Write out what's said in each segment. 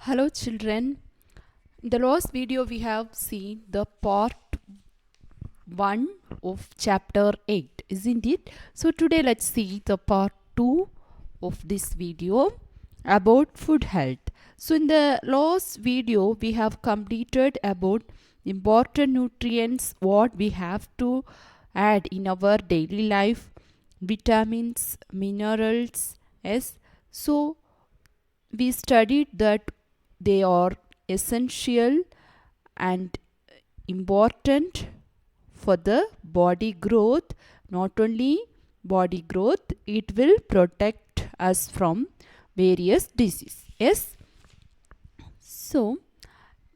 Hello children. In the last video we have seen the part 1 of chapter 8, isn't it? So today let's see the part 2 of this video about food health. So in the last video we have completed about important nutrients what we have to add in our daily life, vitamins, minerals. Yes. So we studied that they are essential and important for the body growth. Not only body growth, it will protect us from various diseases. Yes. So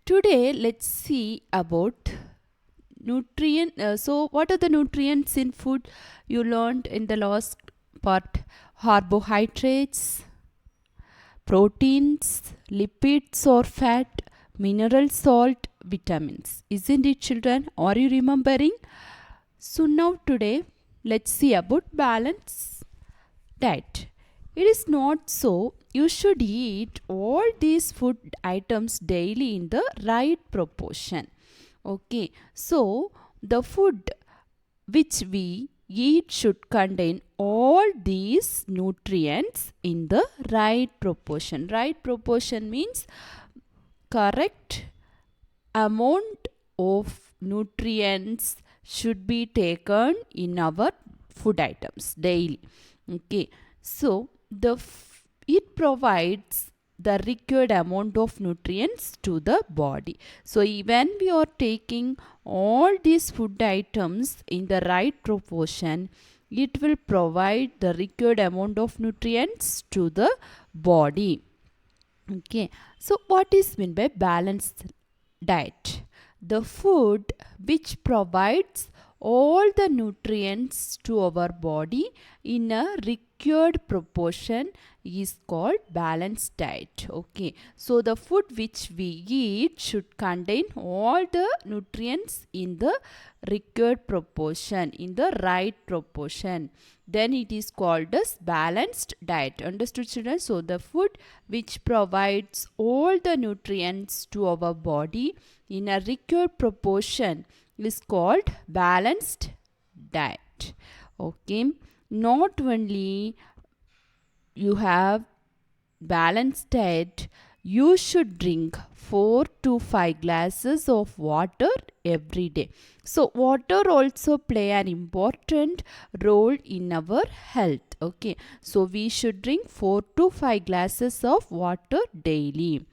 today let's see about nutrient. So what are the nutrients in food? You learned in the last part: carbohydrates, proteins, lipids or fat, mineral salt, vitamins. Isn't it, children? Are you remembering? So now today let's see about balanced diet. It is not so. You should eat all these food items daily in the right proportion. Okay. So the food which we eat should contain all these nutrients in the right proportion. Right proportion means correct amount of nutrients should be taken in our food items daily. Okay, so it provides the required amount of nutrients to the body. So when we are taking all these food items in the right proportion, it will provide the required amount of nutrients to the body. Okay, so what is meant by balanced diet? The food which provides all the nutrients to our body in a required proportion is called balanced diet. Okay, so the food which we eat should contain all the nutrients in the required proportion, in the right proportion. Then it is called as balanced diet. Understood, children? So the food which provides all the nutrients to our body in a required proportion is called balanced diet. Okay, not only you have balanced diet, you should drink 4 to 5 glasses of water every day. So water also play an important role in our health. Okay, so we should drink 4 to 5 glasses of water daily.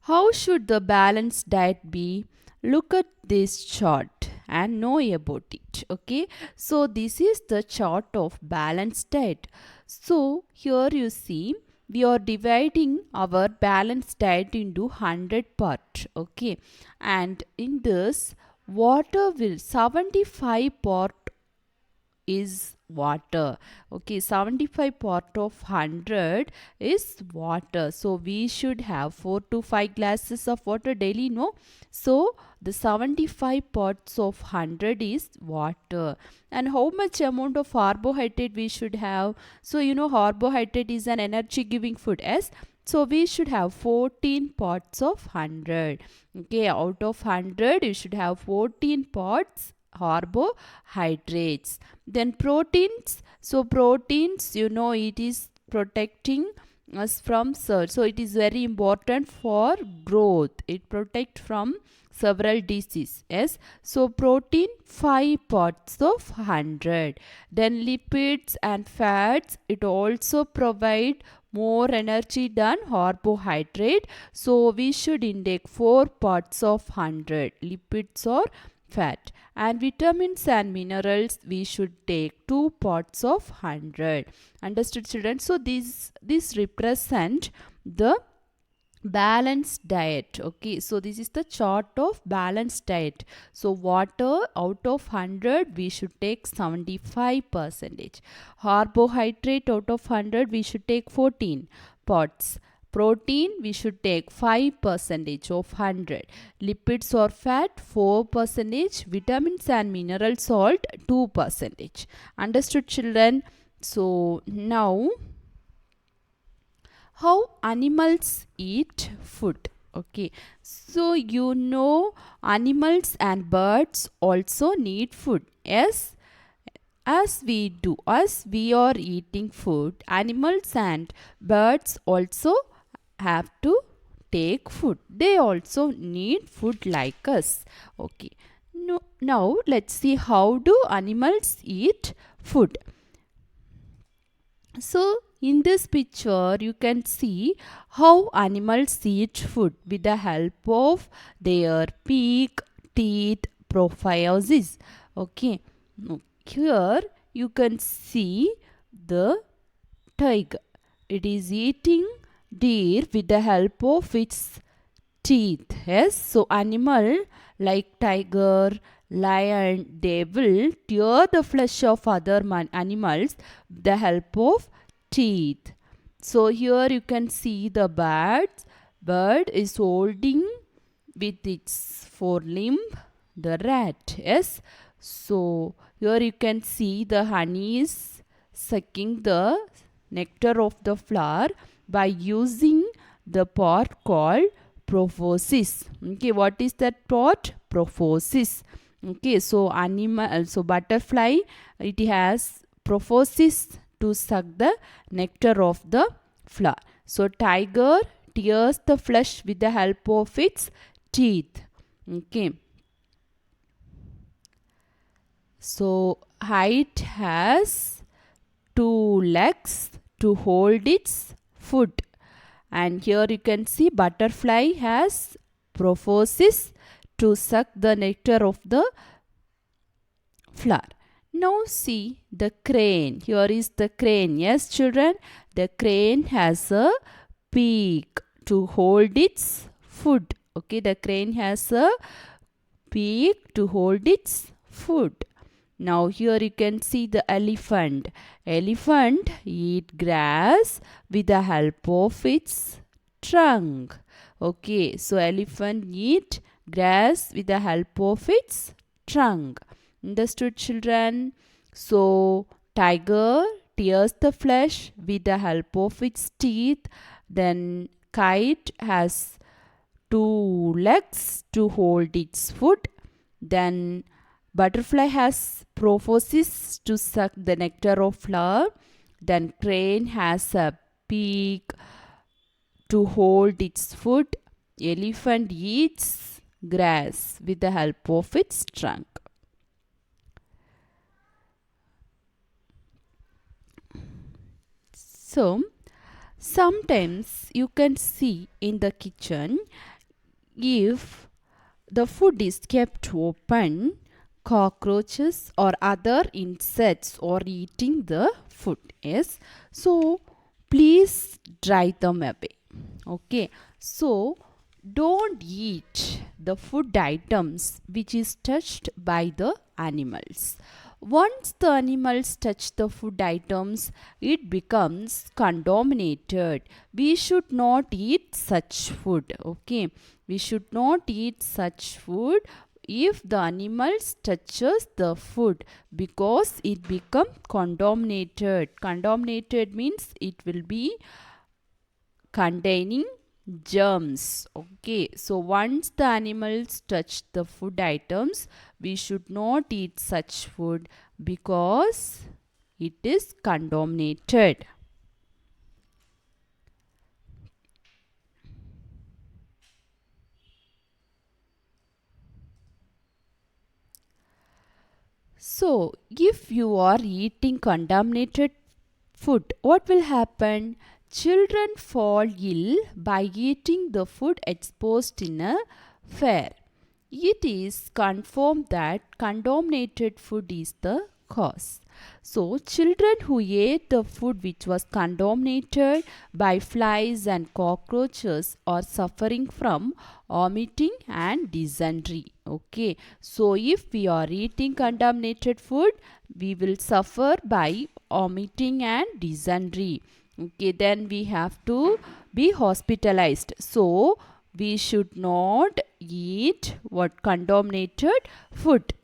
How should the balanced diet be? Look at this chart and know about it. Okay, so this is the chart of balanced diet. So here you see we are dividing our balanced diet into 100 parts. Okay, and in this water will 75 part is water. Okay, 75 part of 100 is water. So we should have 4 to 5 glasses of water daily, no? So the 75 parts of 100 is water. And how much amount of carbohydrate we should have? So you know carbohydrate is an energy giving food. Yes, so we should have 14 parts of 100. Okay, out of 100 you should have 14 parts carbohydrates. Then proteins. So proteins, you know, it is protecting us from surge. So it is very important for growth. It protect from several diseases. Yes. So protein 5 parts of 100. Then lipids and fats. It also provide more energy than carbohydrate. So we should intake 4 parts of 100. Lipids or fat. And vitamins and minerals we should take 2 parts of 100. Understood, children? So this represent the balanced diet. Okay, so this is the chart of balanced diet. So water out of 100 we should take 75 percentage. Carbohydrate out of 100 we should take 14 parts. Protein we should take 5 percentage of 100. Lipids or fat 4 percentage. Vitamins and mineral salt 2 percentage. Understood, children? So now how animals eat food. Okay, so you know animals and birds also need food. Yes, as we are eating food, animals and birds also have to take food. They also need food like us. Okay, no, now let's see how do animals eat food. So in this picture you can see how animals eat food with the help of their beak, teeth, proboscis. Okay, now here you can see the tiger. It is eating deer with the help of its teeth. Yes, so animal like tiger, lion, they will tear the flesh of other animals with the help of teeth. So here you can see the bird is holding with its forelimb the rat. Yes, so here you can see the honey is sucking the nectar of the flower by using the part called proboscis. Okay, what is that part? Proboscis. Okay, so butterfly, it has proboscis to suck the nectar of the flower. So tiger tears the flesh with the help of its teeth. Okay, so height has two legs to hold its food. And here you can see butterfly has proboscis to suck the nectar of the flower. Now see the crane. Here is the crane. Yes, children, the crane has a beak to hold its food. Okay, the crane has a beak to hold its food. Now here you can see the elephant. Elephant eat grass with the help of its trunk. Okay, so elephant eat grass with the help of its trunk. Understood, children? So tiger tears the flesh with the help of its teeth. Then kite has two legs to hold its food. Then butterfly has proboscis to suck the nectar of flower. Then crane has a beak to hold its food. Elephant eats grass with the help of its trunk. So sometimes you can see in the kitchen, if the food is kept open, cockroaches or other insects are eating the food. Yes, so please dry them away. Okay, so don't eat the food items which is touched by the animals. Once the animals touch the food items, it becomes contaminated. We should not eat such food. Okay, we should not eat such food if the animals touches the food, because it become contaminated. Contaminated means it will be containing germs. Okay, so once the animals touch the food items, we should not eat such food because it is contaminated. So if you are eating contaminated food, what will happen? Children fall ill by eating the food exposed in a fair. It is confirmed that contaminated food is the cause. So, children who ate the food which was contaminated by flies and cockroaches are suffering from vomiting and dysentery. Okay, so if we are eating contaminated food, we will suffer by vomiting and dysentery. Okay, then we have to be hospitalized. So we should not eat what contaminated food.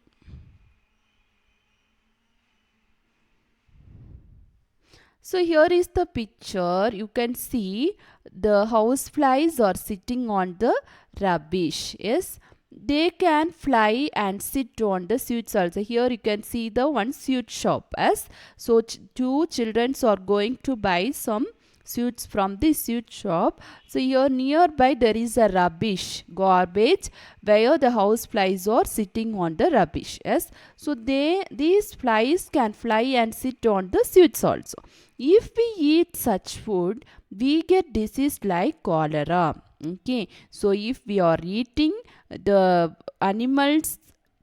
So here is the picture. You can see the house flies are sitting on the rubbish. Yes, they can fly and sit on the sweets also. Here you can see the one sweet shop. As so, two children are going to buy some sweets from the sweet shop. So here nearby there is a rubbish garbage where the house flies are sitting on the rubbish. Yes, so these flies can fly and sit on the sweets also. If we eat such food, we get disease like cholera. Okay, so if we are eating the animals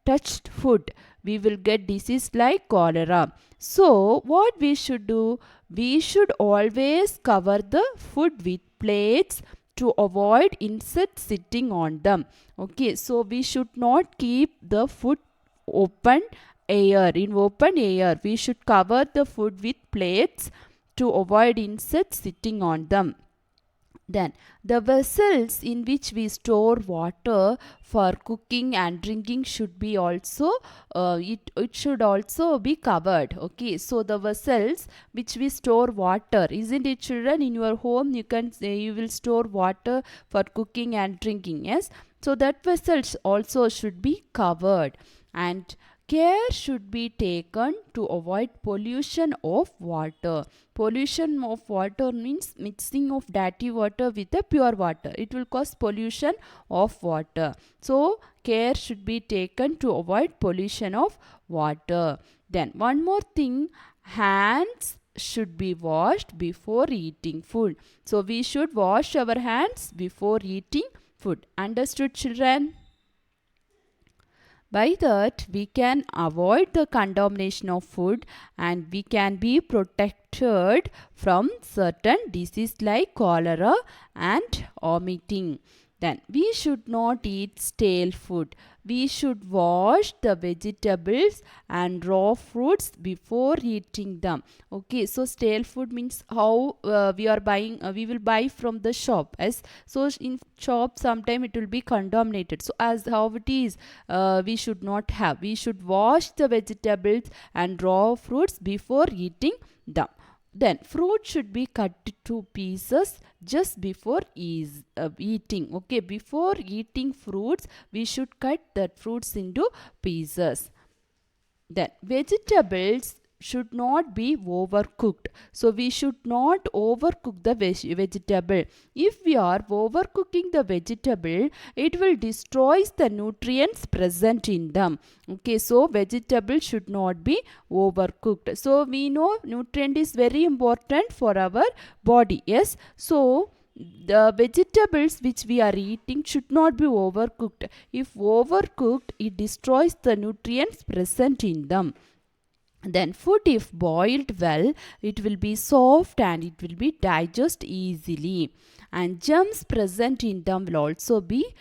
touched food, we will get disease like cholera. So what we should do? We should always cover the food with plates to avoid insects sitting on them. Okay, so we should not keep the food open in open air. We should cover the food with plates to avoid insects sitting on them. Then the vessels in which we store water for cooking and drinking should be also it should also be covered. Okay, so the vessels which we store water, isn't it children? In your home you can say you will store water for cooking and drinking. Yes, so that vessels also should be covered, and care should be taken to avoid pollution of water. Pollution of water means mixing of dirty water with the pure water. It will cause pollution of water. So care should be taken to avoid pollution of water. Then one more thing, hands should be washed before eating food. So we should wash our hands before eating food. Understood children? By that, we can avoid the contamination of food and we can be protected from certain diseases like cholera and vomiting. Then, we should not eat stale food. We should wash the vegetables and raw fruits before eating them. Okay, so stale food means how we are buying, we will buy from the shop. As so in shop, sometime it will be contaminated. So as how it is, we should not have. We should wash the vegetables and raw fruits before eating them. Then fruit should be cut to pieces just before eating. Okay, before eating fruits, we should cut the fruits into pieces. Then vegetables should not be overcooked. So we should not overcook the vegetable. If we are overcooking the vegetable, it will destroy the nutrients present in them. Okay, so vegetable should not be overcooked. So we know nutrient is very important for our body. Yes, so the vegetables which we are eating should not be overcooked. If overcooked, it destroys the nutrients present in them. Then food, if boiled well, it will be soft and it will be digest easily, and germs present in them will also be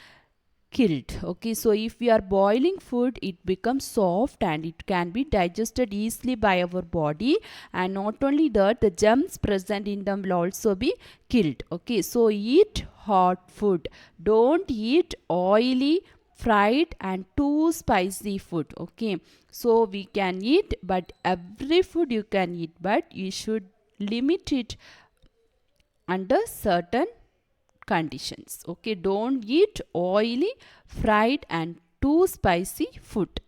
killed. Okay, so if we are boiling food, it becomes soft and it can be digested easily by our body, and not only that, the germs present in them will also be killed. Okay, so eat hot food. Don't eat oily, fried and too spicy food. Okay, so we can eat, but every food you can eat, but you should limit it under certain conditions. Okay, don't eat oily, fried and too spicy food.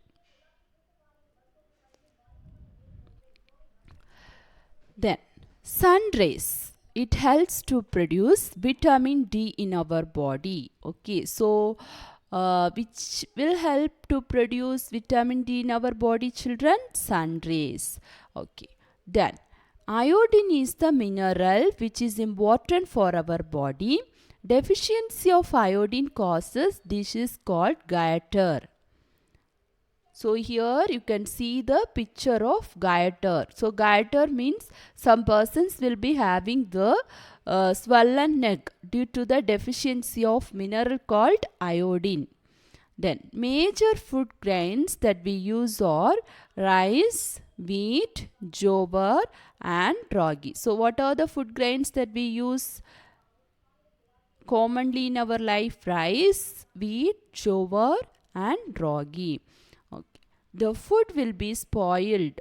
Then sun rays, it helps to produce vitamin D in our body. Okay, so which will help to produce vitamin D in our body children? Sun rays. Okay, then iodine is the mineral which is important for our body. Deficiency of iodine causes disease called goiter. So here you can see the picture of goiter. So goiter means some persons will be having the swollen neck due to the deficiency of mineral called iodine. Then major food grains that we use are rice, wheat, jowar and ragi. So what are the food grains that we use commonly in our life? Rice, wheat, jowar and ragi. Okay. The food will be spoiled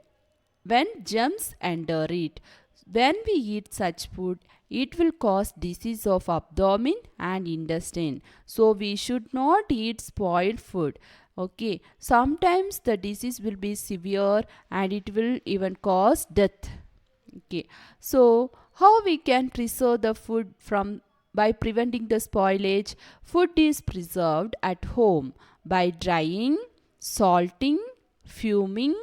when germs enter it. When we eat such food, it will cause disease of abdomen and intestine. So we should not eat spoiled food. Okay, sometimes the disease will be severe and it will even cause death. Okay, so how we can preserve the food from by preventing the spoilage? Food is preserved at home by drying, salting, fuming,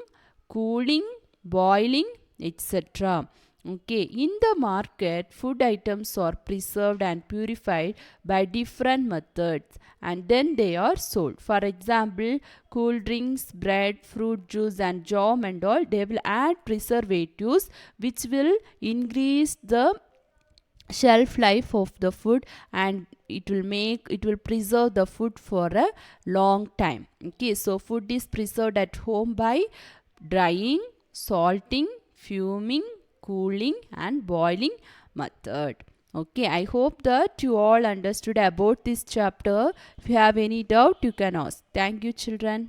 cooling, boiling, etc. Okay, in the market, food items are preserved and purified by different methods and then they are sold. For example, cool drinks, bread, fruit juice and jam and all, they will add preservatives which will increase the shelf life of the food and it will preserve the food for a long time. Okay, so food is preserved at home by drying, salting, fuming, cooling and boiling method. Okay, I hope that you all understood about this chapter. If you have any doubt, you can ask. Thank you, children.